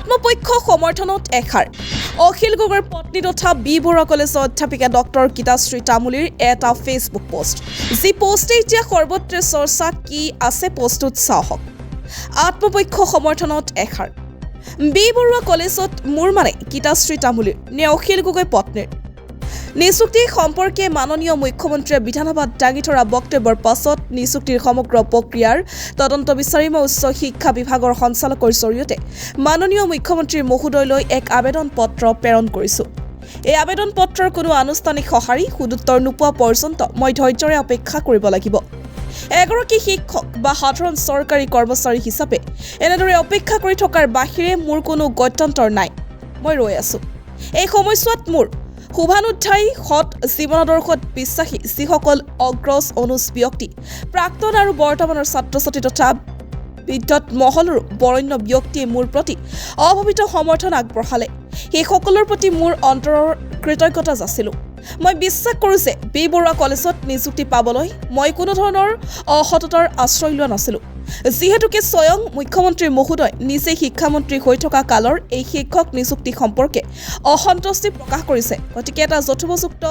আত্মপক্ষ সমৰ্থনত এষাৰ অখিল গগৈৰ পত্নী তথা বি বৰুৱা কলেজৰ অধ্যাপিকা ডক্টৰ গীতাশ্ৰী তামুলীৰ এটা ফেচবুক পোষ্ট যি পোষ্টে এতিয়া সৰ্বত্ৰে চৰ্চা কি আছে পোষ্টত চাওক আত্মপক্ষ সমৰ্থনত এষাৰ বি বৰুৱা কলেজত মোৰ মানে গীতাশ্ৰী তামুলীৰ নে অখিল গগৈ পত্নীৰ নিযুক্তি সম্পৰ্কে মাননীয় মুখ্যমন্ত্ৰীয়ে বিধানসভাত দাঙি ধৰা বক্তব্যৰ পাছত নিযুক্তিৰ সমগ্ৰ প্ৰক্ৰিয়াৰ তদন্ত বিচাৰি মই উচ্চ শিক্ষা বিভাগৰ সঞ্চালকৰ জৰিয়তে মাননীয় মুখ্যমন্ত্ৰী মহোদয়লৈ এক আবেদন পত্ৰ প্ৰেৰণ কৰিছোঁ। এই আবেদন পত্ৰৰ কোনো আনুষ্ঠানিক সঁহাৰি সুদুত্তৰ নোপোৱা পৰ্যন্ত মই ধৈৰ্যৰে অপেক্ষা কৰিব লাগিব। এগৰাকী শিক্ষক বা সাধাৰণ চৰকাৰী কৰ্মচাৰী হিচাপে এনেদৰে অপেক্ষা কৰি থকাৰ বাহিৰে মোৰ কোনো গত্যন্তৰ নাই। মই ৰৈ আছোঁ। এই সময়ছোৱাত মোৰ শুভানুধ্যায়ী সৎ জীৱনাদৰ্শত বিশ্বাসী যিসকল অগ্ৰজ অনুজ ব্যক্তি প্ৰাক্তন আৰু বৰ্তমানৰ ছাত্ৰ ছাত্ৰী তথা বিদ্যুৎ মহলৰ বৰেণ্য ব্যক্তিয়ে মোৰ প্ৰতি অভাৱিত সমৰ্থন আগবঢ়ালে সেইসকলৰ প্ৰতি মোৰ অন্তৰৰ কৃতজ্ঞতা যাচিলোঁ। মই বিশ্বাস কৰোঁ যে বি বৰুৱা কলেজত নিযুক্তি পাবলৈ মই কোনো ধৰণৰ অসততাৰ আশ্ৰয় লোৱা নাছিলোঁ, যিহেতুকে স্বয়ং মুখ্যমন্ত্ৰী মহোদয় নিজে শিক্ষামন্ত্ৰী হৈ থকা কালৰ এই শিক্ষক নিযুক্তি সম্পৰ্কে অসন্তুষ্টি প্ৰকাশ কৰিছে। গতিকে এটা যথোপযুক্ত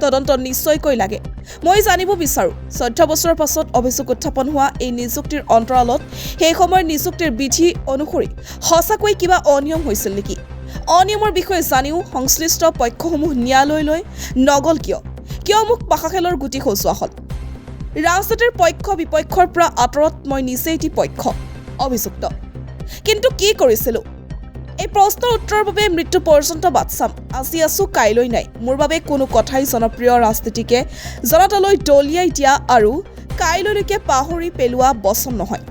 তদন্ত নিশ্চয়কৈ লাগে। মই জানিব বিচাৰোঁ 14 বছৰৰ পাছত অভিযোগ উত্থাপন হোৱা এই নিযুক্তিৰ অন্তৰালত সেই সময়ৰ নিযুক্তিৰ বিধি অনুসৰি সঁচাকৈ কিবা অনিয়ম হৈছিল নেকি? অনিয়মৰ বিষয়ে জানিও সংশ্লিষ্ট পক্ষসমূহ ন্যায়ালয়লৈ নগল কিয় মোক পাশাখেলৰ গুটি সজোৱা হ'ল? ৰাজনীতিৰ পক্ষ বিপক্ষৰ পৰা আঁতৰত মই নিজে এটি পক্ষ অভিযুক্ত, কিন্তু কি কৰিছিলোঁ? এই প্ৰশ্নৰ উত্তৰৰ বাবে মৃত্যু পৰ্যন্ত বাট চাম। আজি আছোঁ কাইলৈ নাই। মোৰ বাবে কোনো কথাই জনপ্ৰিয় ৰাজনীতিকে জনতালৈ দলিয়াই দিয়া আৰু কাইলৈলৈকে পাহৰি পেলোৱা বচন নহয়।